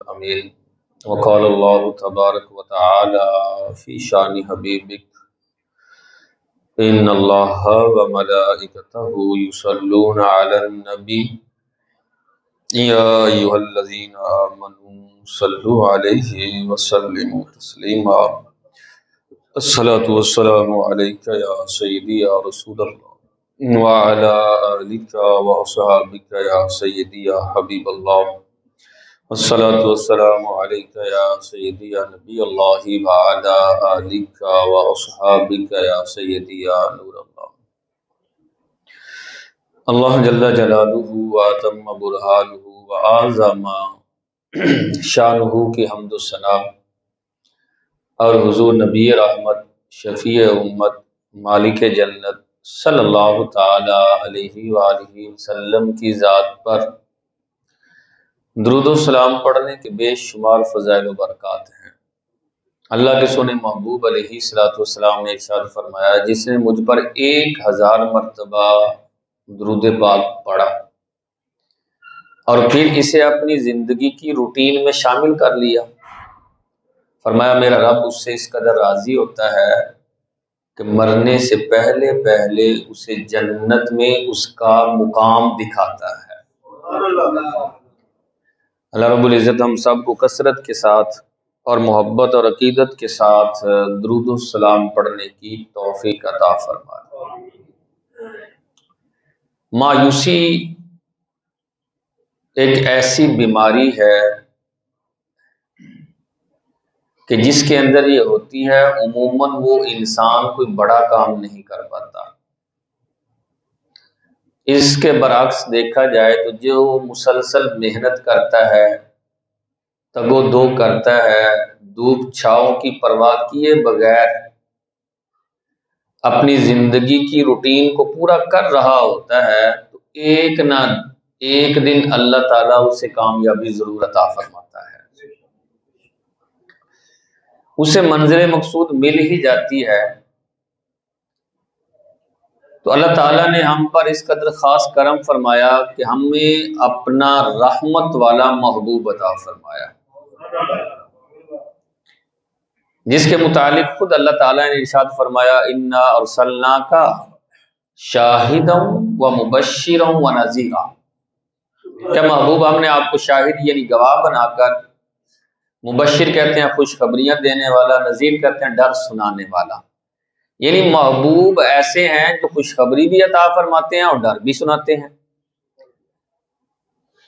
الأمين وقال الله تبارك وتعالى في شان حبيبك إن الله وملائكته يصلون على النبي يا أيها الذين آمنوا صلوا عليه وسلموا تسليما الصلاة والسلام عليك يا سيدي يا رسول الله وعلى آلك وأصحابك يا سيدي يا حبيب الله الصلاة والسلام عليك يا سيدي يا نبي الله وعلى آلك وأصحابك يا سيدي يا نور الله اللہ جل جلالہ واتم برہانہ وعظم شانہ کی حمد و ثنا اور حضور نبی رحمت شفیع امت مالک جنت صلی اللہ تعالی علیہ وآلہ وسلم کی ذات پر درود و سلام پڑھنے کے بے شمار فضائل و برکات ہیں۔ اللہ کے سونے محبوب علیہ السلام نے ارشاد فرمایا، جس نے مجھ پر 1000 مرتبہ درود پاک پڑھا اور پھر اسے اپنی زندگی کی روٹین میں شامل کر لیا، فرمایا میرا رب اس سے اس قدر راضی ہوتا ہے کہ مرنے سے پہلے اسے جنت میں اس کا مقام دکھاتا ہے۔ اللہ رب العزت ہم سب کو کثرت کے ساتھ اور محبت اور عقیدت کے ساتھ درود و سلام پڑھنے کی توفیق عطا فرمائے۔ مایوسی ایک ایسی بیماری ہے کہ جس کے اندر یہ ہوتی ہے، عموماً وہ انسان کوئی بڑا کام نہیں کر پاتا۔ اس کے برعکس دیکھا جائے تو جو مسلسل محنت کرتا ہے، تگ و دو کرتا ہے، دھوپ چھاؤں کی پرواہ کیے بغیر اپنی زندگی کی روٹین کو پورا کر رہا ہوتا ہے، تو ایک نہ ایک دن اللہ تعالیٰ اسے کامیابی ضرور عطا فرماتا ہے، اسے منزل مقصود مل ہی جاتی ہے۔ تو اللہ تعالیٰ نے ہم پر اس قدر خاص کرم فرمایا کہ ہمیں اپنا رحمت والا محبوب عطا فرمایا، جس کے متعلق خود اللہ تعالیٰ نے ارشاد فرمایا، انا ارسلناک شاہدا ومبشرا ونذیرا، کہ محبوب ہم نے آپ کو شاہد یعنی گواہ بنا کر، مبشر کہتے ہیں خوشخبریاں دینے والا، نذیر کہتے ہیں ڈر سنانے والا، یعنی محبوب ایسے ہیں جو خوشخبری بھی عطا فرماتے ہیں اور ڈر بھی سناتے ہیں۔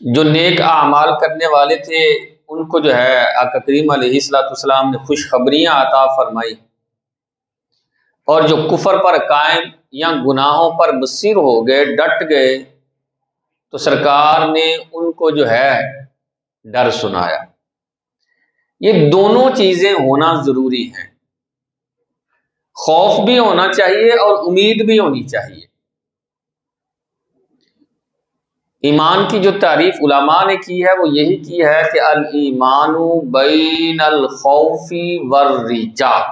جو نیک اعمال کرنے والے تھے ان کو جو ہے آقا کریم علیہ السلام نے خوشخبریاں عطا فرمائی، اور جو کفر پر قائم یا گناہوں پر مصر ہو گئے، ڈٹ گئے، تو سرکار نے ان کو جو ہے ڈر سنایا۔ یہ دونوں چیزیں ہونا ضروری ہیں، خوف بھی ہونا چاہیے اور امید بھی ہونی چاہیے۔ ایمان کی جو تعریف علماء نے کی ہے وہ یہی کی ہے کہ الایمان بین الخوف والرجاء،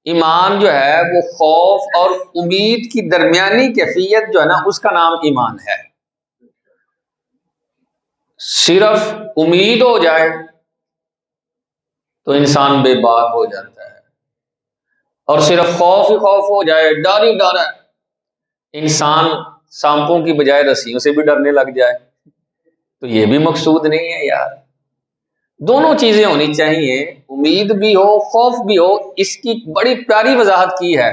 ایمان جو ہے وہ خوف اور امید کی درمیانی کیفیت جو ہے نا، اس کا نام ایمان ہے۔ صرف امید ہو جائے تو انسان بے باک ہو جاتا ہے، اور صرف خوف ہی خوف ہو جائے، ڈر ہی ڈر ہے، انسان سانپوں کی بجائے رسیوں سے بھی ڈرنے لگ جائے، تو یہ بھی مقصود نہیں ہے یار۔ دونوں چیزیں ہونی چاہیے، امید بھی ہو خوف بھی ہو۔ اس کی بڑی پیاری وضاحت کی ہے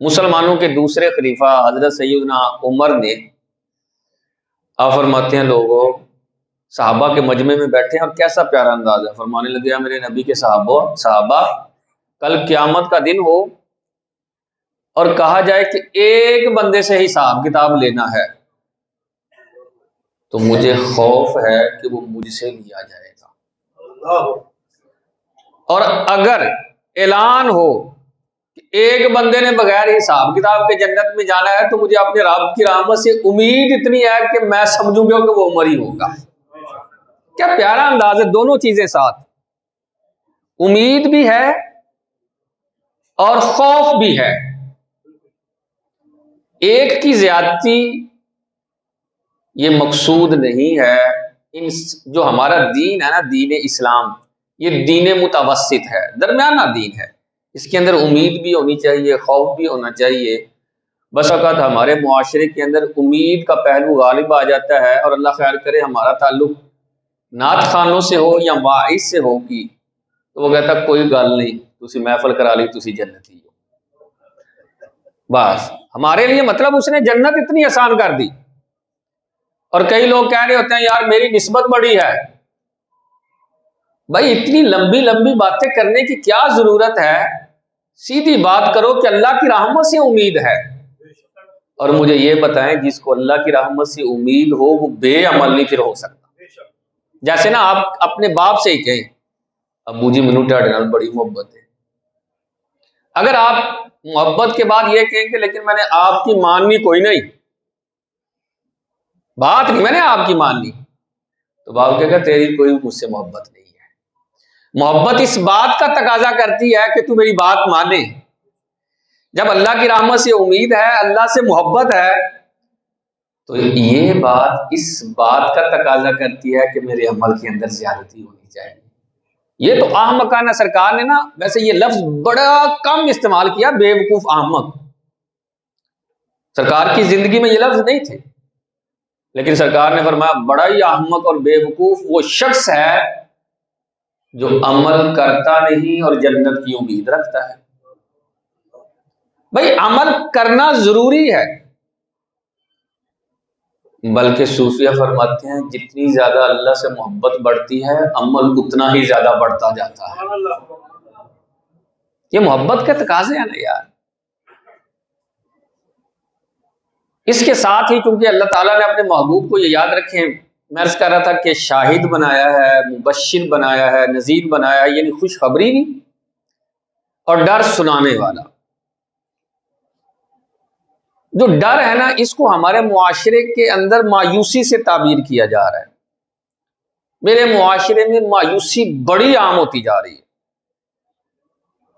مسلمانوں کے دوسرے خلیفہ حضرت سیدنا عمر نے۔ آپ فرماتے ہیں لوگوں صحابہ کے مجمع میں بیٹھے ہیں اور کیسا پیارا انداز ہے، فرمانے لگے میرے نبی کے صحابہ کل قیامت کا دن ہو اور کہا جائے کہ ایک بندے سے حساب کتاب لینا ہے تو مجھے خوف ہے کہ وہ مجھ سے لیا جائے گا، اور اگر اعلان ہو کہ ایک بندے نے بغیر حساب کتاب کے جنت میں جانا ہے تو مجھے اپنے رب کی رحمت سے امید اتنی ہے کہ میں سمجھوں گا کہ وہ عمر ہی ہوگا۔ کیا پیارا انداز ہے، دونوں چیزیں ساتھ، امید بھی ہے اور خوف بھی ہے۔ ایک کی زیادتی یہ مقصود نہیں ہے جو ہمارا دین ہے نا، دین اسلام، یہ دین متوسط ہے، درمیانہ دین ہے۔ اس کے اندر امید بھی ہونی چاہیے، خوف بھی ہونا چاہیے۔ بس اوقات ہمارے معاشرے کے اندر امید کا پہلو غالب آ جاتا ہے، اور اللہ خیر کرے ہمارا تعلق نعت خانوں سے ہو یا واعظ سے ہو کی، تو وہ کہتا کوئی گل نہیں، تسی محفل کرا لی، تسی جنتی ہو۔ بس ہمارے لیے مطلب اس نے جنت اتنی آسان کر دی۔ اور کئی لوگ کہہ رہے ہوتے ہیں یار میری نسبت بڑی ہے۔ بھائی اتنی لمبی لمبی باتیں کرنے کی کیا ضرورت ہے؟ سیدھی بات کرو کہ اللہ کی رحمت سے امید ہے۔ اور مجھے یہ بتائیں، جس کو اللہ کی رحمت سے امید ہو وہ بے عمل نہیں پھر ہو سکتا۔ جیسے نا آپ اپنے باپ سے ہی کہیں ابو جی منو ٹاڈے نال بڑی محبت ہے، اگر آپ محبت کے بعد یہ کہیں کہ لیکن میں نے آپ کی ماننی کوئی نہیں، بات نہیں میں نے آپ کی ماننی، تو باپ کہے گا تیری کوئی مجھ سے محبت نہیں ہے۔ محبت اس بات کا تقاضا کرتی ہے کہ تو میری بات مانے۔ جب اللہ کی رحمت سے امید ہے، اللہ سے محبت ہے، تو یہ بات اس بات کا تقاضا کرتی ہے کہ میرے عمل کے اندر زیادتی ہونی چاہیے۔ یہ تو احمقانہ، سرکار نے نا ویسے یہ لفظ بڑا کم استعمال کیا، بے وقوف احمق۔ سرکار کی زندگی میں یہ لفظ نہیں تھے، لیکن سرکار نے فرمایا بڑا ہی احمق اور بے وقوف وہ شخص ہے جو عمل کرتا نہیں اور جنت کی امید رکھتا ہے۔ بھائی عمل کرنا ضروری ہے، بلکہ صوفیہ فرماتے ہیں جتنی زیادہ اللہ سے محبت بڑھتی ہے عمل اتنا ہی زیادہ بڑھتا جاتا ہے۔ یہ محبت کے تقاضے ہیں نا یار۔ اس کے ساتھ ہی چونکہ اللہ تعالیٰ نے اپنے محبوب کو یہ یاد رکھیں، میں عرض کر رہا تھا کہ شاہد بنایا ہے، مبشر بنایا ہے، نذیر بنایا ہے، یعنی خوشخبری بھی اور ڈر سنانے والا۔ جو ڈر ہے نا، اس کو ہمارے معاشرے کے اندر مایوسی سے تعبیر کیا جا رہا ہے۔ میرے معاشرے میں مایوسی بڑی عام ہوتی جا رہی ہے،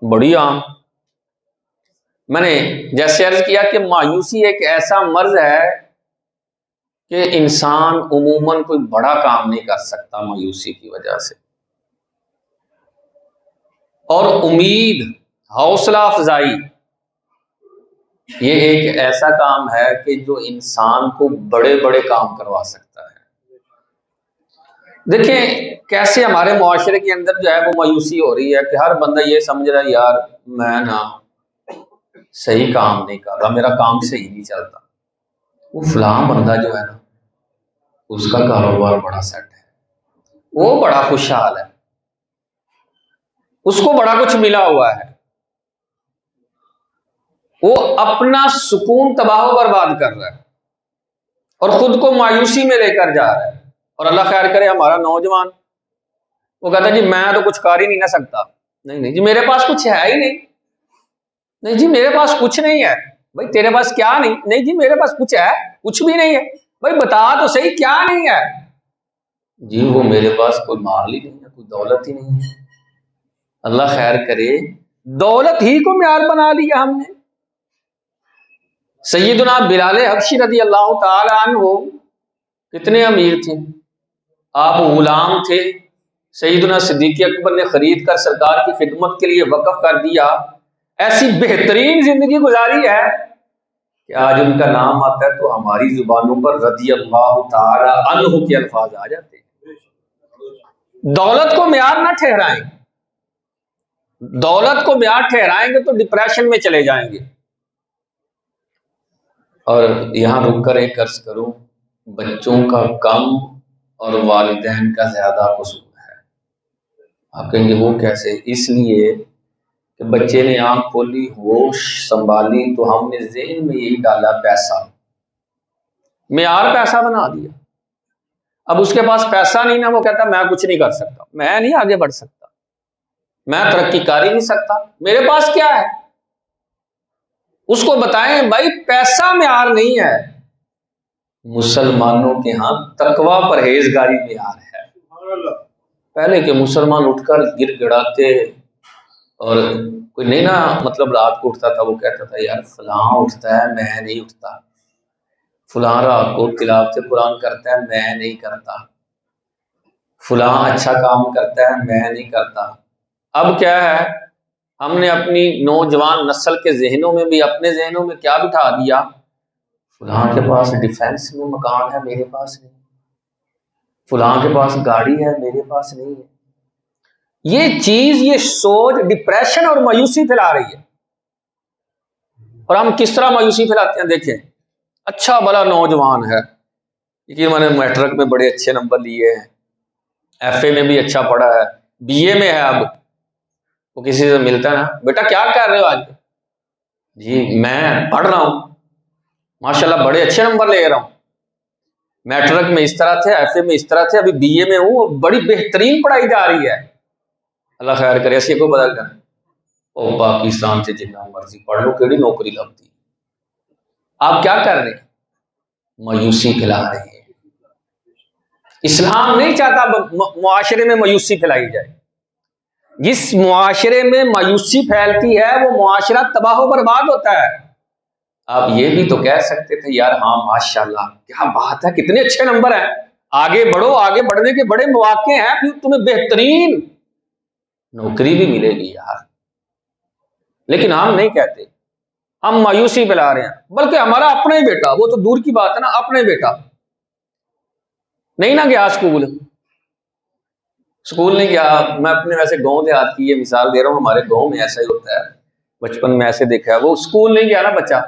بڑی عام۔ میں نے جیسے عرض کیا کہ مایوسی ایک ایسا مرض ہے کہ انسان عموماً کوئی بڑا کام نہیں کر سکتا مایوسی کی وجہ سے۔ اور امید، حوصلہ افزائی، یہ ایک ایسا کام ہے کہ جو انسان کو بڑے بڑے کام کروا سکتا ہے۔ دیکھیں کیسے ہمارے معاشرے کے اندر جو ہے وہ مایوسی ہو رہی ہے کہ ہر بندہ یہ سمجھ رہا ہے یار میں نا صحیح کام نہیں کر رہا، میرا کام صحیح نہیں چلتا، وہ فلاں بندہ جو ہے نا اس کا کاروبار بڑا سیٹ ہے، وہ بڑا خوشحال ہے، اس کو بڑا کچھ ملا ہوا ہے۔ وہ اپنا سکون تباہ و برباد کر رہا ہے اور خود کو مایوسی میں لے کر جا رہا ہے۔ اور اللہ خیر کرے ہمارا نوجوان، وہ کہتا ہے جی میں تو کچھ کر ہی نہیں نہ سکتا، نہیں جی میرے پاس کچھ ہے ہی نہیں، نہیں جی میرے پاس کچھ نہیں ہے۔ بھائی تیرے پاس کیا نہیں؟ نہیں جی میرے پاس کچھ ہے، کچھ بھی نہیں ہے۔ بھائی بتا تو صحیح کیا نہیں ہے؟ جی وہ میرے پاس کوئی مال ہی نہیں ہے، کوئی دولت ہی نہیں ہے۔ اللہ خیر کرے، دولت ہی کو معیار بنا لیا ہم نے۔ سیدنا بلال حبشی رضی اللہ تعالی عنہ کتنے امیر تھے، آپ غلام تھے، سیدنا صدیق اکبر نے خرید کر سرکار کی خدمت کے لیے وقف کر دیا، ایسی بہترین زندگی گزاری ہے کہ آج ان کا نام آتا ہے تو ہماری زبانوں پر رضی اللہ تعالی عنہ کے الفاظ آ جاتے ہیں۔ دولت کو معیار نہ ٹھہرائیں، دولت کو معیار ٹھہرائیں گے تو ڈپریشن میں چلے جائیں گے۔ اور یہاں رک کر ایک عرض کروں، بچوں کا کم اور والدین کا زیادہ قصور ہے۔ آپ کہیں گے وہ کیسے؟ اس لیے کہ بچے نے آنکھ کھولی، ہوش سنبھالی تو ہم نے ذہن میں یہی ڈالا پیسہ، معیار پیسہ بنا دیا۔ اب اس کے پاس پیسہ نہیں نا، وہ کہتا میں کچھ نہیں کر سکتا، میں نہیں آگے بڑھ سکتا، میں ترقی کر ہی نہیں سکتا، میرے پاس کیا ہے؟ اس کو بتائیں بھائی پیسہ معیار نہیں ہے، مسلمانوں کے ہاں تقوی پرہیزگاری معیار ہے۔ پہلے کے مسلمان اٹھ کر گر گڑاتے، اور کوئی نہیں نا مطلب رات کو اٹھتا تھا وہ کہتا تھا یار فلاں اٹھتا ہے میں نہیں اٹھتا، فلاں رات کو تلاوت قرآن کرتا ہے میں نہیں کرتا۔ فلاں اچھا کام کرتا ہے میں نہیں کرتا۔ اب کیا ہے، ہم نے اپنی نوجوان نسل کے ذہنوں میں بھی، اپنے ذہنوں میں کیا بٹھا دیا، فلاں کے پاس ڈیفینس میں مکان ہے میرے پاس نہیں، فلاں کے پاس گاڑی ہے میرے پاس نہیں ہے۔ یہ چیز، یہ سوچ ڈپریشن اور مایوسی پھیلا رہی ہے۔ اور ہم کس طرح مایوسی پھیلاتے ہیں، دیکھیں اچھا بڑا نوجوان ہے، لیکن میں نے میٹرک میں بڑے اچھے نمبر لیے ہیں، ایف اے میں بھی اچھا پڑھا ہے، بی اے میں ہے، اب وہ کسی سے ملتا ہے نا، بیٹا کیا کر رہے ہو آج؟ جی میں پڑھ رہا ہوں، ماشاءاللہ بڑے اچھے نمبر لے رہا ہوں، میٹرک میں اس طرح تھے، ایف اے میں اس طرح تھے، ابھی بی اے میں ہوں، بڑی بہترین پڑھائی جا رہی ہے، اللہ خیر کرے، ایسی کو بدل کر او پاکستان سے جتنا مرضی پڑھ لو کیڑی نوکری لگتی۔ آپ کیا کر رہے ہیں؟ مایوسی پھیلا رہے ہیں۔ اسلام نہیں چاہتا معاشرے میں مایوسی پھیلائی جائے۔ جس معاشرے میں مایوسی پھیلتی ہے وہ معاشرہ تباہ و برباد ہوتا ہے۔ آپ یہ بھی تو کہہ سکتے تھے یار ہاں ماشاءاللہ کیا بات ہے، کتنے اچھے نمبر ہیں، آگے بڑھو، آگے بڑھنے کے بڑے مواقع ہیں، پھر تمہیں بہترین نوکری بھی ملے گی یار۔ لیکن ہم نہیں کہتے، ہم مایوسی پھیلا رہے ہیں، بلکہ ہمارا اپنا ہی بیٹا، وہ تو دور کی بات ہے نا، اپنا ہی بیٹا نہیں نہ گیا اسکول نہیں گیا۔ میں اپنے ویسے گاؤں دیہات کی یہ مثال دے رہا ہوں، ہمارے گاؤں میں ایسا ہی ہوتا ہے، بچپن میں ایسے دیکھا ہے، وہ اسکول نہیں گیا نا بچہ،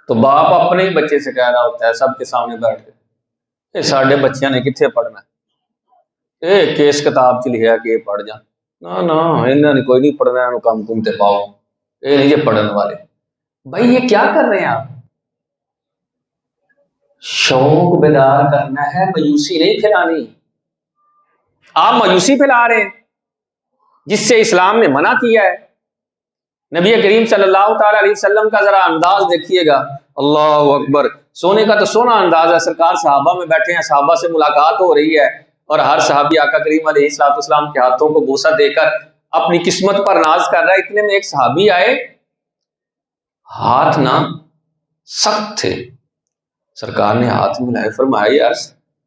تو باپ اپنے ہی بچے سے کہہ رہا ہوتا ہے سب کے سامنے بیٹھ کے، ساڈے بچیاں نے کتنے پڑھنا ہے، کیس کتاب چ لکھا کہ پڑھ جا، نہ انہوں نے کوئی نہیں پڑھنا، انہوں کام کم تے پاؤ، یہ نہیں یہ پڑھن والے۔ بھائی یہ کیا کر رہے ہیں آپ؟ شوق بیدار کرنا ہے، مایوسی نہیں پھیلانی۔ آپ مایوسی پھیلا رہے ہیں جس سے اسلام نے منع کیا ہے۔ نبی کریم صلی اللہ تعالی علیہ وسلم کا ذرا انداز دیکھیے گا، اللہ اکبر، سونے کا تو سونا انداز ہے، سرکار صحابہ میں بیٹھے ہیں، صحابہ سے ملاقات ہو رہی ہے، اور ہر صحابی آقا کریم علیہ الصلوۃ والسلام کے ہاتھوں کو بوسہ دے کر اپنی قسمت پر ناز کر رہا ہے۔ اتنے میں ایک صحابی آئے، ہاتھ نہ سخت تھے، سرکار نے ہاتھ ملائے، فرمایا یار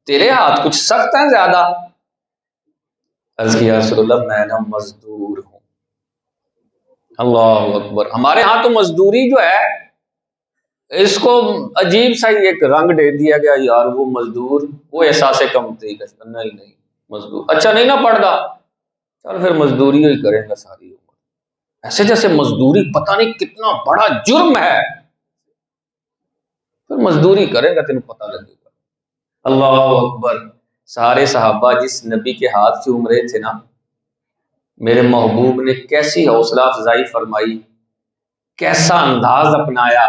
تیرے ہاتھ کچھ سخت ہیں زیادہ۔ عرض کیا رسول اللہ میں نہ مزدور ہوں۔ اللہ اکبر، ہمارے ہاں تو مزدوری جو ہے اس کو عجیب سا ایک رنگ دے دیا گیا، یار وہ مزدور، وہ احساس کمتری کا، نہیں مزدور اچھا نہیں نہ پڑھتا، چل پھر مزدوری ہی کرے گا ساری عمر، ایسے جیسے مزدوری پتہ نہیں کتنا بڑا جرم ہے، پھر مزدوری کرے گا تینوں پتہ لگے گا۔ اللہ اکبر، سارے صحابہ جس نبی کے ہاتھ سے عمرے تھے نا، میرے محبوب نے کیسی حوصلہ افزائی فرمائی، کیسا انداز اپنایا،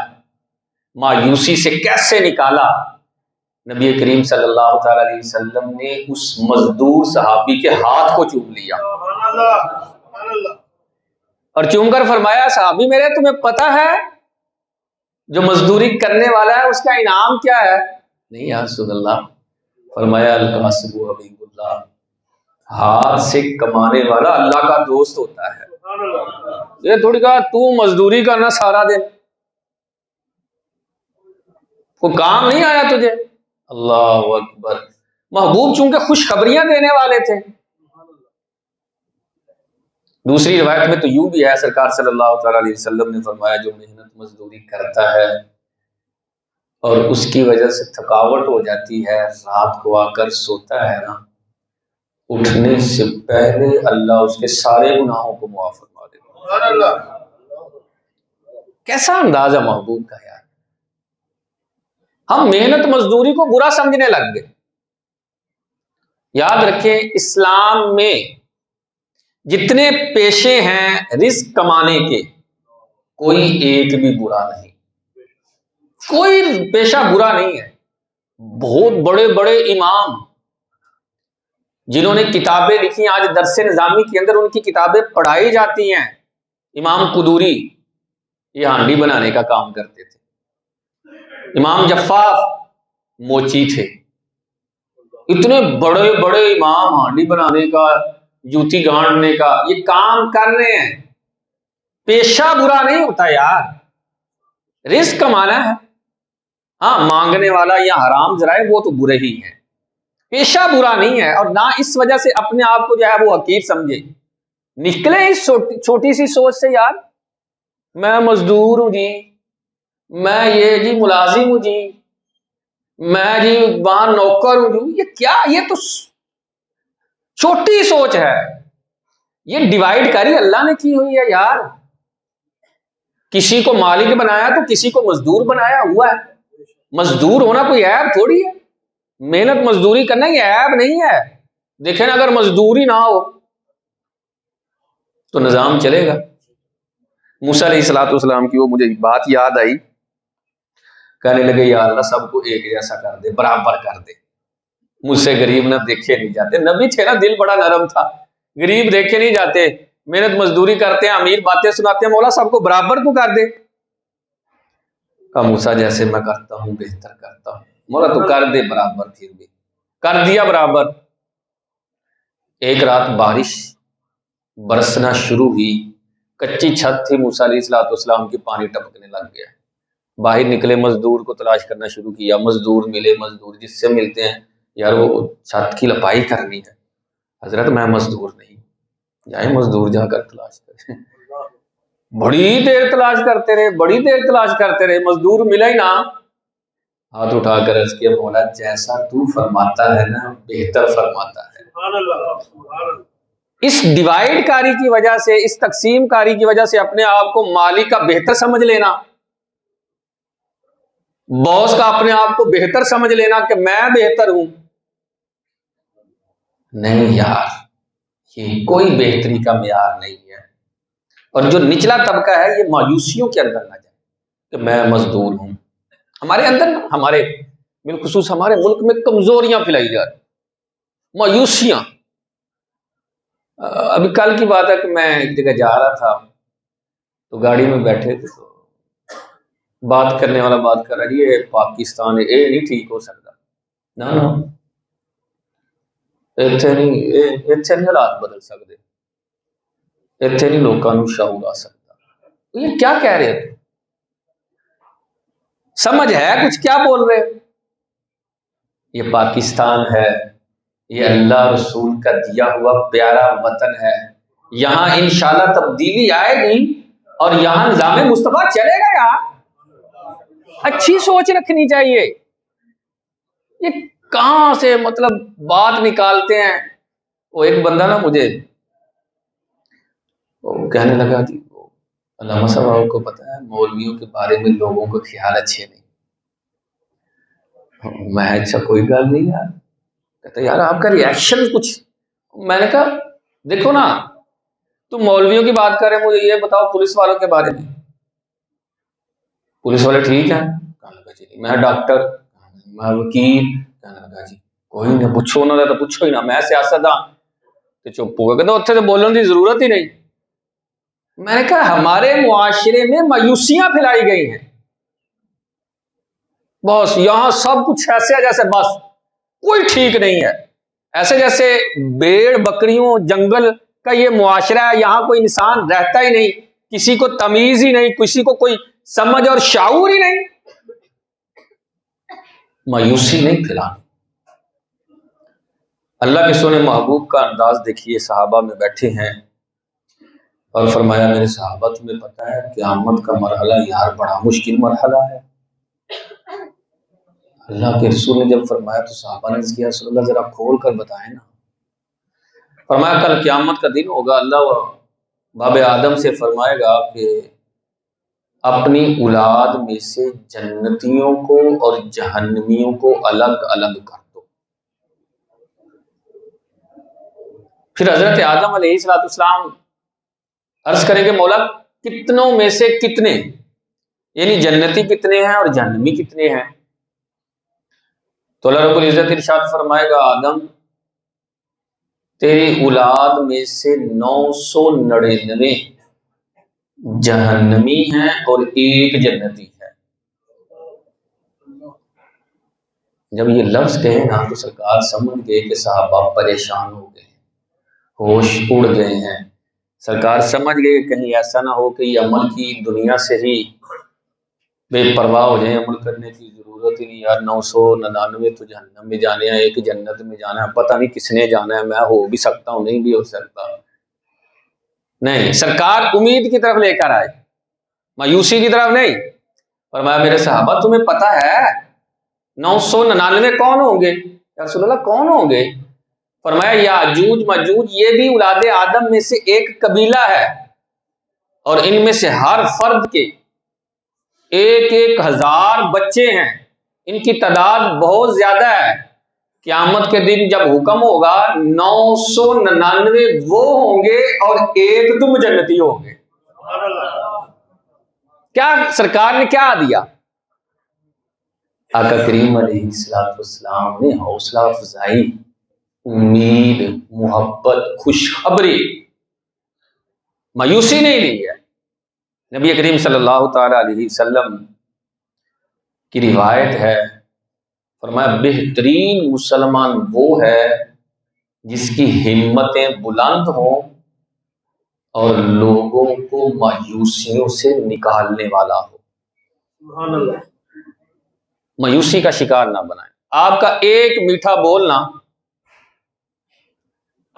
مایوسی سے کیسے نکالا۔ نبی کریم صلی اللہ تعالی علیہ وسلم نے اس مزدور صحابی کے ہاتھ کو چوم لیا اور چوم کر فرمایا صحابی میرے تمہیں پتہ ہے جو مزدوری کرنے والا ہے اس کا انعام کیا ہے؟ نہیں یا رسول اللہ، فرمایا الکاسب حبیب اللہ، ہاتھ سے کمانے والا اللہ کا دوست ہوتا ہے۔ یہ تھوڑی کہا تو مزدوری کرنا سارا دن، کوئی کام نہیں آیا تجھے۔ اللہ اکبر، محبوب چونکہ خوشخبریاں دینے والے تھے۔ دوسری روایت میں تو یوں بھی ہے، سرکار صلی اللہ تعالی علیہ وسلم نے فرمایا جو محنت مزدوری کرتا ہے اور اس کی وجہ سے تھکاوٹ ہو جاتی ہے، رات کو آ کر سوتا ہے نا، اٹھنے سے پہلے اللہ اس کے سارے گناہوں کو معاف فرما دیتا ہے۔ کیسا انداز ہے محبوب کا یار۔ ہم محنت مزدوری کو برا سمجھنے لگ گئے۔ یاد رکھیں اسلام میں جتنے پیشے ہیں رزق کمانے کے، کوئی ایک بھی برا نہیں، کوئی پیشہ برا نہیں ہے۔ بہت بڑے بڑے امام جنہوں نے کتابیں لکھی، آج درس نظامی کے اندر ان کی کتابیں پڑھائی جاتی ہیں۔ امام قدوری یہ ہانڈی بنانے کا کام کرتے تھے، امام جفاف موچی تھے، اتنے بڑے بڑے امام ہانڈی بنانے کا، جوتی گانٹنے کا یہ کام کر رہے ہیں۔ پیشہ برا نہیں ہوتا یار، رزق کمانا ہے۔ ہاں مانگنے والا یا حرام ذرائع وہ تو برے ہی ہیں، پیشہ برا نہیں ہے، اور نہ اس وجہ سے اپنے آپ کو جو ہے وہ حقیر سمجھے. نکلے اس چھوٹی سی سوچ سے، یار میں مزدور ہوں جی، میں یہ جی ملازم ہوں جی، میں جی وہاں نوکر ہوں جی. یہ کیا، یہ تو چھوٹی سوچ ہے. یہ ڈیوائڈ کری اللہ نے کی ہوئی ہے یار. کسی کو مالک بنایا تو کسی کو مزدور بنایا ہوا ہے. مزدور ہونا کوئی عیب تھوڑی ہے، محنت مزدوری کرنا یہ عیب نہیں ہے. دیکھیں نا، اگر مزدوری نہ ہو تو نظام چلے گا. موسیٰ علیہ السلام کی وہ مجھے بات یاد آئی، کہنے لگے یا اللہ سب کو ایک جیسا کر دے، برابر کر دے. مجھ سے غریب نہ دیکھے نہیں جاتے. نبی تھے نا، دل بڑا نرم تھا. غریب دیکھے نہیں جاتے، محنت مزدوری کرتے ہیں، امیر باتیں سناتے ہیں، مولا سب کو برابر تو کر دے. کہا موسیٰ جیسے میں کرتا ہوں بہتر کرتا ہوں. مولا تو کر دے برابر. پھر بھی کر دیا برابر. ایک رات بارش برسنا شروع ہوئی، کچی چھت تھی، موسیٰ علیہ السلام کی پانی ٹپکنے لگ گیا. باہر نکلے، مزدور کو تلاش کرنا شروع کیا. مزدور ملے، مزدور جس سے ملتے ہیں یار وہ چھت کی لپائی کرنی ہے. حضرت میں مزدور نہیں. جائیں مزدور جا کر تلاش کریں. بڑی دیر تلاش کرتے رہے، بڑی دیر تلاش کرتے رہے، مزدور ملا ہی نہ. ہاتھ اٹھا کر عرض کیا مولا جیسا تو فرماتا ہے نا بہتر فرماتا ہے. اس ڈیوائڈ کاری کی وجہ سے، اس تقسیم کاری کی وجہ سے اپنے آپ کو مالک کا بہتر سمجھ لینا، باس کا اپنے آپ کو بہتر سمجھ لینا کہ میں بہتر ہوں. نہیں یار، یہ کوئی بہتری کا معیار نہیں ہے. اور جو نچلا طبقہ ہے یہ مایوسیوں کے اندر نہ جائے کہ میں مزدور ہوں. ہمارے اندر، ہمارے بالخصوص ہمارے ملک میں کمزوریاں پھیلائی جا رہی، مایوسیاں. ابھی کل کی بات ہے کہ میں ایک جگہ جا رہا تھا تو گاڑی میں بیٹھے تھے، تو بات کرنے والا بات کر رہا ہے یہ پاکستان یہ نہیں ٹھیک ہو سکتا. نہ اتنے نہیں حالات بدل سکتے، اتنے نہیں لوگوں کو شعور آ سکتا. یہ کیا کہہ رہے تھے؟ سمجھ ہے کچھ کیا بول رہے؟ یہ پاکستان ہے، یہ اللہ رسول کا دیا ہوا پیارا وطن ہے. یہاں انشاءاللہ تبدیلی آئے گی اور یہاں نظام مصطفیٰ چلے گا. یار اچھی سوچ رکھنی چاہیے. یہ کہاں سے مطلب بات نکالتے ہیں. وہ ایک بندہ نا مجھے کہنے لگا کہ علامہ صاحب آپ کو پتا ہے مولویوں کے بارے میں لوگوں کو خیال اچھے نہیں. میں اچھا کوئی گل نہیں یار. کہتا یار آپ کا ریئیکشن کچھ. میں نے کہا دیکھو نا، تم مولویوں کی بات کر رہے، مجھے یہ بتاؤ پولیس والوں کے بارے میں. پولیس والے ٹھیک ہیں؟ کہنے لگا جی میں ڈاکٹر، میں وکیل. کہنے لگا جی کوئی نہ پوچھو انہوں نے تو پوچھو ہی نہ، میں سیاستداں. تو چپ ہو گیا. کہتا اتنے تو بولنے کی ضرورت ہی نہیں. میں نے کہا ہمارے معاشرے میں مایوسیاں پھیلائی گئی ہیں. بس یہاں سب کچھ ایسے جیسے بس کوئی ٹھیک نہیں ہے، ایسے جیسے بھیڑ بکریوں جنگل کا یہ معاشرہ ہے. یہاں کوئی انسان رہتا ہی نہیں، کسی کو تمیز ہی نہیں، کسی کو کوئی سمجھ اور شعور ہی نہیں. مایوسی نہیں پھیلانی. اللہ کے سونے محبوب کا انداز دیکھیے. صحابہ میں بیٹھے ہیں اور فرمایا میرے صحابہ تمہیں پتہ ہے قیامت کا مرحلہ یار بڑا مشکل مرحلہ ہے. اللہ کے رسول نے جب فرمایا تو صحابہ نے کیا رسول اللہ ذرا کھول کر بتائیں نا. فرمایا کل قیامت کا دن ہوگا، اللہ باب آدم سے فرمائے گا کہ اپنی اولاد میں سے جنتیوں کو اور جہنمیوں کو الگ الگ کر دو. پھر حضرت آدم علیہ السلام عرض کریں گے مولا کتنوں میں سے کتنے، یعنی جنتی کتنے ہیں اور جہنمی کتنے ہیں. تو اللہ رب العزت ارشاد فرمائے گا آدم تیری اولاد میں سے 999 جہنمی ہیں اور 1 جنتی ہے. جب یہ لفظ کہے نا تو سرکار سمجھ گئے کہ صحابہ پریشان ہو گئے، ہوش اڑ گئے ہیں. سرکار سمجھ گئے کہ کہیں ایسا نہ ہو کہ یہ عمل کی دنیا سے ہی بے پرواہ ہو جائیں، عمل کرنے کی ضرورت ضرورت ہی نہیں یار، 999 تو جہنم میں جانے ہیں، ایک جنت میں جانا ہے، پتہ نہیں کس نے جانا ہے، میں ہو بھی سکتا ہوں نہیں بھی ہو سکتا۔ نہیں، سرکار امید کی طرف لے کر آئے، مایوسی کی طرف نہیں۔ فرمایا میرے صحابہ تمہیں پتہ ہے 999 کون ہوں گے؟ یا رسول اللہ کون ہوں گے؟ فرمایا یاجوج ماجوج یہ بھی اولاد آدم میں سے ایک قبیلہ ہے، اور ان میں سے ہر فرد کے 1,000 بچے ہیں، ان کی تعداد بہت زیادہ ہے۔ قیامت کے دن جب حکم ہوگا 999 وہ ہوں گے اور ایک تم جنتی ہوں گے۔ کیا سرکار نے کیا دیا؟ آقا کریم علیہ السلام نے حوصلہ افزائی، امید، محبت، خوشخبری، مایوسی نہیں لی ہے۔ نبی کریم صلی اللہ تعالی علیہ وسلم کی روایت ہے، فرمایا بہترین مسلمان وہ ہے جس کی ہمتیں بلند ہوں اور لوگوں کو مایوسیوں سے نکالنے والا ہو۔ سبحان اللہ۔ مایوسی کا شکار نہ بنائیں۔ آپ کا ایک میٹھا بولنا،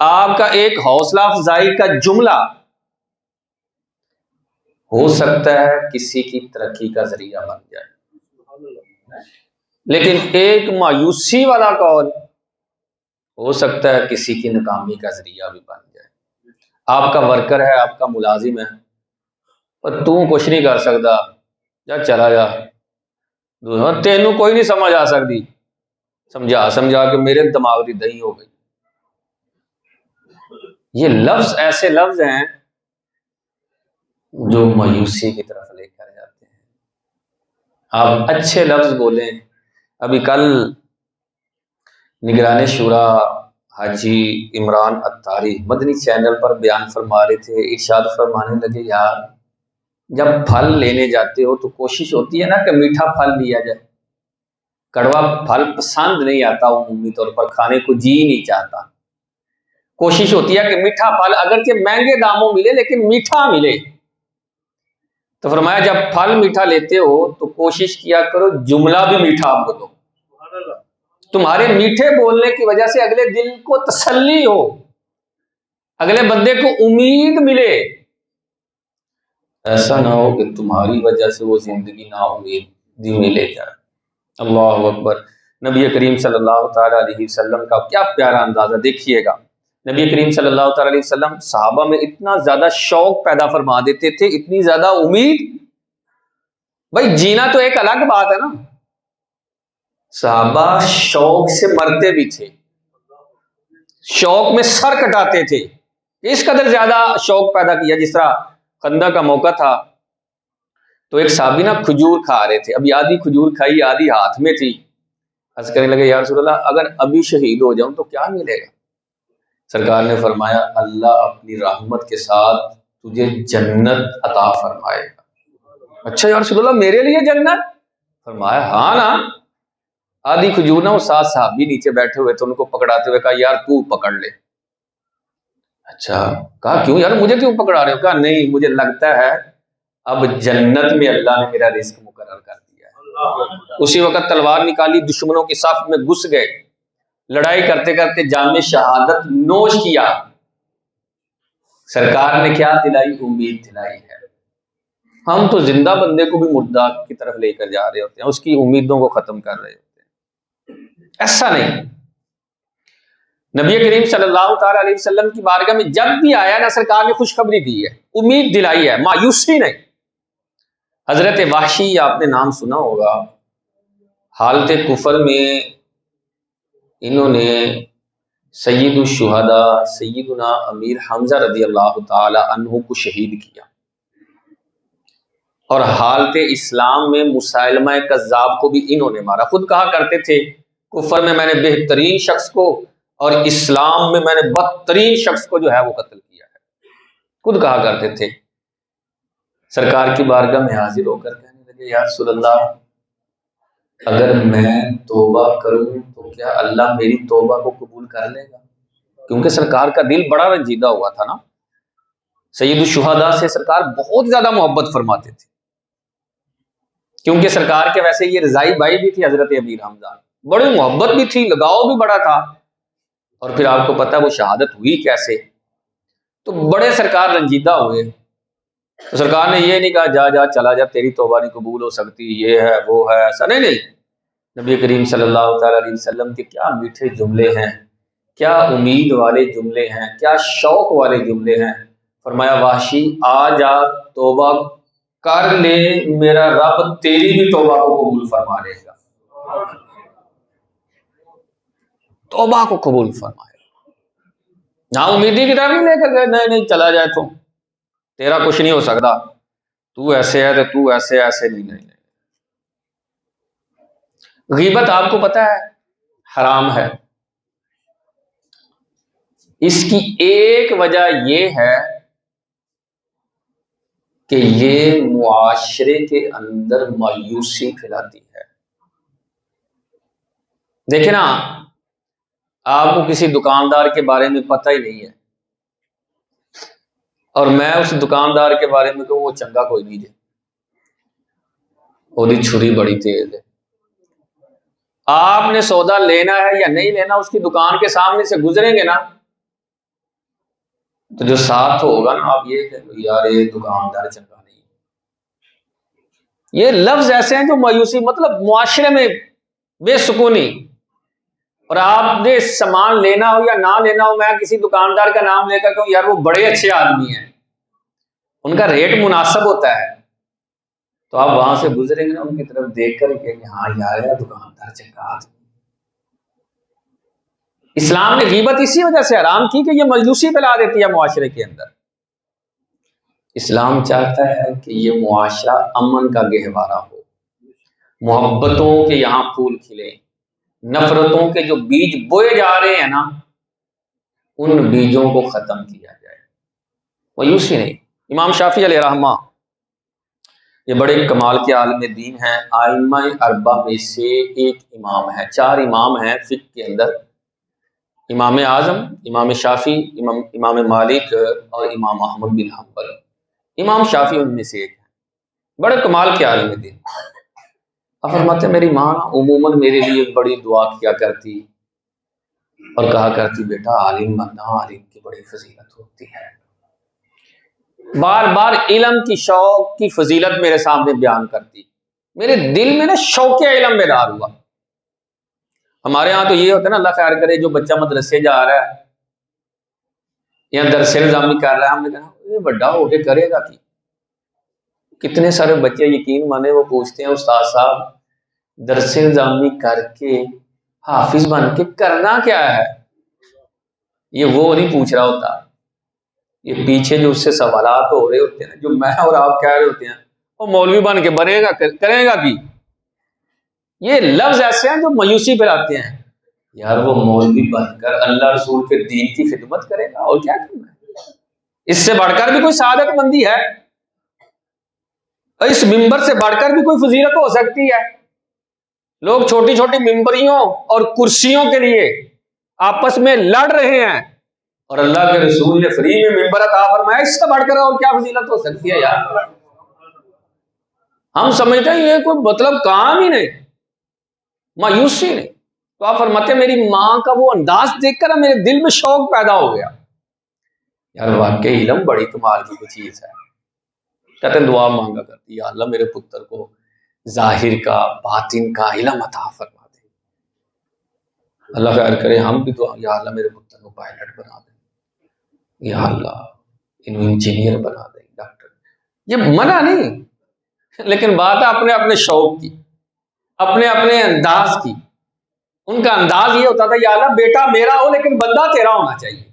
آپ کا ایک حوصلہ افزائی کا جملہ ہو سکتا ہے کسی کی ترقی کا ذریعہ بن جائے، لیکن ایک مایوسی والا قول ہو سکتا ہے کسی کی ناکامی کا ذریعہ بھی بن جائے۔ آپ کا ورکر ہے، آپ کا ملازم ہے، پر تو کچھ نہیں کر سکتا، جا چلا جا، تینوں کوئی نہیں سمجھ آ سکتی، سمجھا کہ میرے دماغ کی دہی ہو گئی۔ یہ لفظ ایسے لفظ ہیں جو مایوسی کی طرف لے کر جاتے ہیں۔ آپ اچھے لفظ بولیں۔ ابھی کل نگران شورا حاجی عمران اتاری مدنی چینل پر بیان فرما رہے تھے، ارشاد فرمانے لگے یار جب پھل لینے جاتے ہو تو کوشش ہوتی ہے نا کہ میٹھا پھل لیا جائے، کڑوا پھل پسند نہیں آتا، عمومی طور پر کھانے کو جی نہیں چاہتا، کوشش ہوتی ہے کہ میٹھا پھل اگرچہ مہنگے داموں ملے لیکن میٹھا ملے۔ تو فرمایا جب پھل میٹھا لیتے ہو تو کوشش کیا کرو جملہ بھی میٹھا بولو، تمہارے میٹھے بولنے کی وجہ سے اگلے دل کو تسلی ہو، اگلے بندے کو امید ملے، ایسا نہ ہو کہ تمہاری وجہ سے وہ زندگی نا امیدی میں لے جائے۔ اللہ اکبر۔ نبی کریم صلی اللہ تعالی علیہ وسلم کا کیا پیارا اندازہ دیکھیے گا۔ نبی کریم صلی اللہ تعالی علیہ وسلم صحابہ میں اتنا زیادہ شوق پیدا فرما دیتے تھے، اتنی زیادہ امید۔ بھائی جینا تو ایک الگ بات ہے نا، صحابہ شوق سے مرتے بھی تھے، شوق میں سر کٹاتے تھے، اس قدر زیادہ شوق پیدا کیا۔ جس طرح خندق کا موقع تھا تو ایک صحابی نا کھجور کھا رہے تھے، ابھی آدھی کھجور کھائی آدھی ہاتھ میں تھی، عرض کرنے لگے یا رسول اللہ اگر ابھی شہید ہو جاؤں تو کیا ملے گا؟ سرکار نے فرمایا اللہ اپنی رحمت کے ساتھ تجھے جنت عطا فرمائے گا۔ اچھا یا رسول اللہ میرے لیے جنت؟ فرمایا ہاں نا۔ آدھی کھجور نا وہ 7 صحابی نیچے بیٹھے ہوئے تھے، ان کو پکڑاتے ہوئے کہا یار تو پکڑ لے۔ اچھا، کہا کیوں یار مجھے کیوں پکڑا رہے ہو؟ کہا نہیں مجھے لگتا ہے اب جنت میں اللہ نے میرا رزق مقرر کر دیا ہے۔ اسی وقت تلوار نکالی، دشمنوں کی صف میں گھس گئے، لڑائی کرتے کرتے جام شہادت نوش کیا۔ سرکار نے کیا دلائی؟ امید دلائی ہے۔ ہم تو زندہ بندے کو بھی مردہ کی طرف لے کر جا رہے ہوتے ہیں، اس کی امیدوں کو ختم کر رہے ہوتے ہیں۔ ایسا نہیں، نبی کریم صلی اللہ تعالی علیہ وسلم کی بارگاہ میں جب بھی آیا نا سرکار نے خوشخبری دی ہے، امید دلائی ہے، مایوسی نہیں۔ حضرت وحشی آپ نے نام سنا ہوگا، حالت کفر میں انہوں نے سید الشہداء سیدنا امیر حمزہ رضی اللہ تعالی عنہ کو شہید کیا، اور حالت اسلام میں مسائلمہ کذاب کو بھی انہوں نے مارا۔ خود کہا کرتے تھے کفر میں میں نے بہترین شخص کو اور اسلام میں میں نے بدترین شخص کو جو ہے وہ قتل کیا ہے، خود کہا کرتے تھے۔ سرکار کی بارگاہ میں حاضر ہو کر کہنے لگے یا رسول اللہ اگر میں توبہ کروں تو کیا اللہ میری توبہ کو قبول کر لے گا؟ کیونکہ سرکار کا دل بڑا رنجیدہ ہوا تھا نا، سید الشہداء سے سرکار بہت زیادہ محبت فرماتے تھے۔ کیونکہ سرکار کے ویسے یہ رضائی بھائی بھی تھی حضرت امیر حمزہ، بڑی محبت بھی تھی، لگاؤ بھی بڑا تھا، اور پھر آپ کو پتہ وہ شہادت ہوئی کیسے، تو بڑے سرکار رنجیدہ ہوئے۔ تو سرکار نے یہ نہیں کہا جا جا چلا جا، تیری توبہ نہیں قبول ہو سکتی، یہ ہے وہ ہے، ایسا نہیں۔ نبی کریم صلی اللہ تعالی علیہ وسلم کے کیا میٹھے جملے ہیں، کیا امید والے جملے ہیں، کیا شوق والے جملے ہیں۔ فرمایا وحشی آ جا توبہ کر لے، میرا رب تیری بھی توبہ کو قبول فرما لے گا، توبہ کو قبول فرمائے گا۔ نا امیدی کی طرف نہیں لے کر گئے، نہیں چلا جائے تو تیرا کچھ نہیں ہو سکتا، تو ایسے ہے تو ایسے نہیں۔ غیبت آپ کو پتہ ہے حرام ہے، اس کی ایک وجہ یہ ہے کہ یہ معاشرے کے اندر مایوسی پھیلاتی ہے۔ دیکھیں نا، آپ کو کسی دکاندار کے بارے میں پتہ ہی نہیں ہے، اور میں اس دکاندار کے بارے میں کہوں وہ چنگا کوئی نہیں ہے، وہی چھری بڑی تیز ہے۔ آپ نے سودا لینا ہے یا نہیں لینا، اس کی دکان کے سامنے سے گزریں گے نا تو جو ساتھ ہوگا نا، آپ یہ کہ یار یہ دکاندار چنگا نہیں۔ یہ لفظ ایسے ہیں جو مایوسی، مطلب معاشرے میں بے سکونی، اور آپ نے سامان لینا ہو یا نہ لینا ہو، میں کسی دکاندار کا نام لے کر کہوں یار وہ بڑے اچھے آدمی ہیں، ان کا ریٹ مناسب ہوتا ہے، تو آپ وہاں سے گزریں گے نا ان کی طرف دیکھ کر کہ ہاں یار دکاندار چنگا آدمی۔ اسلام نے غیبت اسی وجہ سے حرام کی کہ یہ مایوسی پھیلا دیتی ہے معاشرے کے اندر۔ اسلام چاہتا ہے کہ یہ معاشرہ امن کا گہوارہ ہو، محبتوں کے یہاں پھول کھلے، نفرتوں کے جو بیج بوئے جا رہے ہیں نا ان بیجوں کو ختم کیا جائے، مایوسی نہیں۔ امام شافعی علیہ رحمہ یہ بڑے کمال کے عالم دین ہیں، ائمہ اربع میں سے ایک امام ہے، 4 امام ہیں فقہ کے اندر، امام اعظم، امام شافعی، امام مالک اور امام احمد بن حنبل۔ امام شافعی ان میں سے ایک ہے، بڑے کمال کے عالم دین۔ اب فرماتے ہیں میری ماں عموماً میرے لیے بڑی دعا کیا کرتی اور کہا کرتی بیٹا عالم بننا، عالم کی بڑی فضیلت ہوتی ہے۔ بار بار علم کی شوق کی فضیلت میرے سامنے بیان کرتی، میرے دل میں نا شوق علم بیدار ہوا۔ ہمارے ہاں تو یہ ہوتا ہے نا، اللہ خیر کرے، جو بچہ مدرسے جا رہا ہے یا درس نظامی کر رہا ہے، ہم نے کہا یہ بڑا ہو کے کرے گا کی۔ کتنے سارے بچے یقین مانے وہ پوچھتے ہیں استاد صاحب درس نظامی کر کے حافظ بن کے کرنا کیا ہے؟ یہ وہ نہیں پوچھ رہا ہوتا، یہ پیچھے جو اس سے سوالات ہو رہے ہوتے ہیں جو میں اور آپ کہہ رہے ہوتے ہیں وہ مولوی بن کے بنے گا کرے گا کی۔ یہ لفظ ایسے ہیں جو مایوسی پھیلاتے ہیں، یار وہ مولوی بن کر اللہ رسول کے دین کی خدمت کرے گا اور کیا کرنا ہے، اس سے بڑھ کر بھی کوئی سعادت مندی ہے، اس ممبر سے بڑھ کر بھی کوئی فضیلت ہو سکتی ہے؟ لوگ چھوٹی چھوٹی ممبریوں اور کرسیوں کے لیے آپس میں لڑ رہے ہیں، اور اللہ کے رسول نے فری میں ممبر عطا فرمایا، اس سے بڑھ کر اور کیا فضیلت ہو سکتی ہے یار؟ ہم سمجھتے ہیں یہ کوئی مطلب کام ہی نہیں، مایوسی نہیں۔ تو آپ فرماتے ہیں میری ماں کا وہ انداز دیکھ کر میرے دل میں شوق پیدا ہو گیا، یار واقعی علم بڑی کمال کی چیز ہے۔ کہتے ہیں دعا مانگا کرتی یا اللہ میرے پتر کو ظاہر کا باطن کا علم عطا فرما دے، اللہ خیر کرے ہم بھی دعا، یا اللہ میرے پتر کو پائلٹ بنا دے، یا اللہ انہوں انجینئر بنا دے، ڈاکٹر۔ یہ منع نہیں، لیکن بات ہے اپنے اپنے شوق کی، اپنے اپنے انداز کی۔ ان کا انداز یہ ہوتا تھا یا اللہ بیٹا میرا ہو لیکن بندہ تیرا ہونا چاہیے۔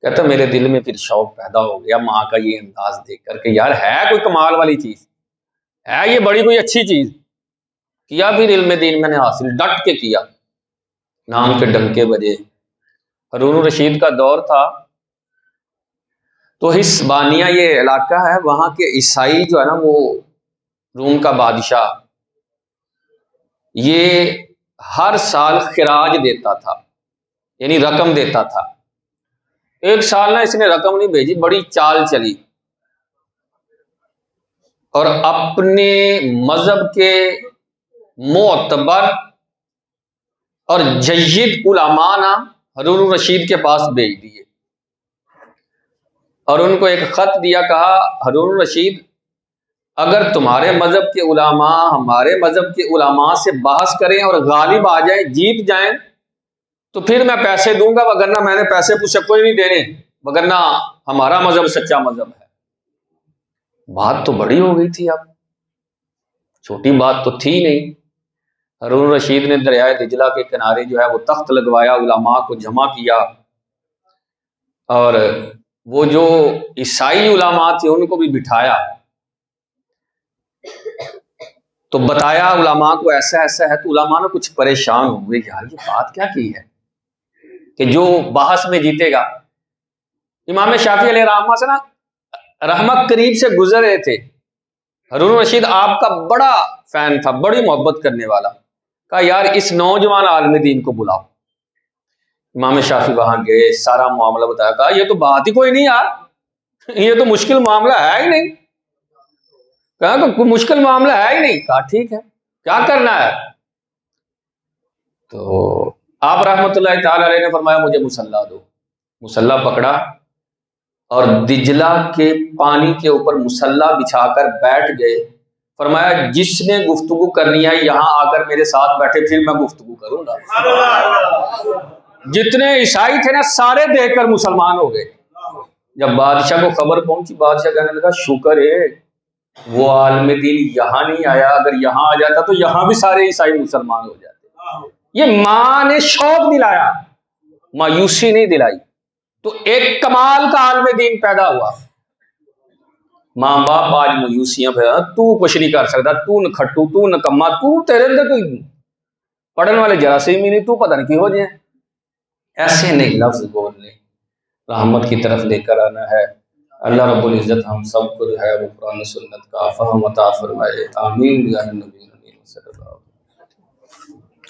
کہتا میرے دل میں پھر شوق پیدا ہو گیا ماں کا یہ انداز دیکھ کر کہ یار ہے کوئی کمال والی چیز، ہے یہ بڑی کوئی اچھی چیز۔ کیا پھر علم دین میں نے حاصل، ڈٹ کے کیا، نام کے ڈنکے بجے۔ ہارون الرشید کا دور تھا تو حسبانیہ یہ علاقہ ہے، وہاں کے عیسائی جو ہے نا، وہ روم کا بادشاہ یہ ہر سال خراج دیتا تھا، یعنی رقم دیتا تھا۔ ایک سال نا اس نے رقم نہیں بھیجی، بڑی چال چلی، اور اپنے مذہب کے معتبر اور جید علماء ہارون الرشید کے پاس بھیج دیے اور ان کو ایک خط دیا، کہا ہارون الرشید اگر تمہارے مذہب کے علماء ہمارے مذہب کے علماء سے بحث کریں اور غالب آ جائیں، جیت جائیں، تو پھر میں پیسے دوں گا، وگرنہ میں نے پیسے پوچھے کوئی نہیں دینے، وگرنہ ہمارا مذہب سچا مذہب ہے۔ بات تو بڑی ہو گئی تھی، اب چھوٹی بات تو تھی نہیں۔ ہارون رشید نے دریائے دجلہ کے کنارے جو ہے وہ تخت لگوایا، علماء کو جمع کیا، اور وہ جو عیسائی علماء تھے ان کو بھی بٹھایا، تو بتایا علماء کو ایسا ایسا ہے، تو علماء نے کچھ پریشان ہوئے، یار یہ بات کیا کی ہے کہ جو بحث میں جیتے گا۔ امام شافعی علیہ رحمہ سے رحمت قریب سے گزر رہے تھے، ہارون رشید آپ کا بڑا فین تھا، بڑی محبت کرنے والا، کہا یار اس نوجوان عالم دین کو بلاؤ۔ امام شافعی وہاں گئے، سارا معاملہ بتایا، کہا یہ تو بات ہی کوئی نہیں یار، یہ تو مشکل معاملہ ہے ہی نہیں، کہا کہ کوئی مشکل معاملہ ہے ہی نہیں، کہا ٹھیک ہے کیا کرنا ہے؟ تو آپ رحمت اللہ تعالی علیہ نے فرمایا مجھے مصلی دو۔ مصلی پکڑا اور دجلہ کے پانی کے اوپر مصلی بچھا کر بیٹھ گئے، فرمایا جس نے گفتگو کرنی ہے یہاں آ کر میرے ساتھ بیٹھے، پھر میں گفتگو کروں گا۔ جتنے عیسائی تھے سارے دیکھ کر مسلمان ہو گئے۔ جب بادشاہ کو خبر پہنچی، بادشاہ کہنے لگا شکر ہے وہ عالم دین یہاں نہیں آیا، اگر یہاں آ جاتا تو یہاں بھی سارے عیسائی مسلمان ہو جاتے۔ یہ ماں نے شوق دلایا، مایوسی نہیں دلائی، تو ایک کمال کا عالم دین پیدا ہوا۔ ماں باپ آج مایوسیاں پہ، تو کچھ نہیں کر سکتا، تو نکھٹو، تو نکما، تو تیرے اندر کوئی پڑھنے والے جراثیم ہی نہیں، تو پتہ نہیں کی ہو جائے۔ ایسے نہیں لفظ بولنے، رحمت کی طرف لے کر آنا ہے۔ اللہ رب العزت ہم سب کو جو ہے وہ قرآن سنت کا فہم عطا فرمائے، آمین۔